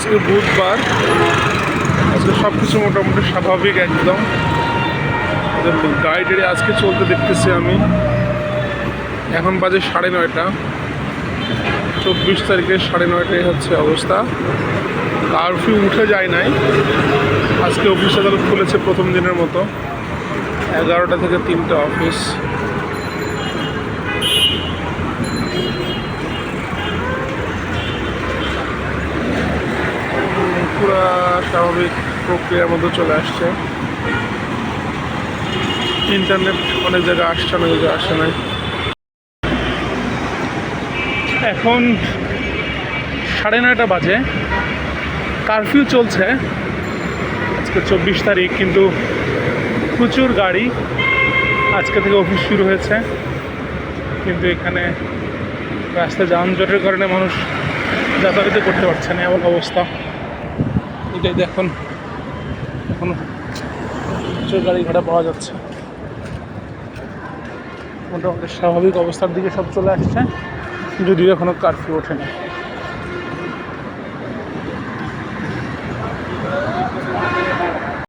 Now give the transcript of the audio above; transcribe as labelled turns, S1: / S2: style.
S1: আজকে বুধবার, আজকে সব কিছু মোটামুটি স্বাভাবিক একদম। গাড়ি টাড়ি আজকে চলতে দেখতেছি আমি। এখন বাজে 9:30, 24 তারিখে 9:30 হচ্ছে অবস্থা। কারফিউ উঠে যায় নাই, আজকে অফিস আদালত খুলেছে প্রথম দিনের মতো। 11টা থেকে 3টা অফিস। পুরা স্বাভাবিক প্রক্রিয়ার মধ্যে চলে আসছে। ইন্টারনেট অনেক জায়গায় আসছে, অনেক জায়গায় আসে নাই। এখন 9:30 বাজে, কারফিউ চলছে আজকে 24 তারিখ, কিন্তু প্রচুর গাড়ি। আজকে থেকে অফিস শুরু হয়েছে, কিন্তু এখানে রাস্তায় যানজটের কারণে মানুষ যাতায়াত করতে পারছে না, এমন অবস্থা। এটাই দেখুন, এখন প্রচুর গাড়ি ঘোড়া পাওয়া যাচ্ছে। মোটামুটি স্বাভাবিক অবস্থার দিকে সব চলে আসছে, যদিও এখনও কারফিউ ওঠেনি।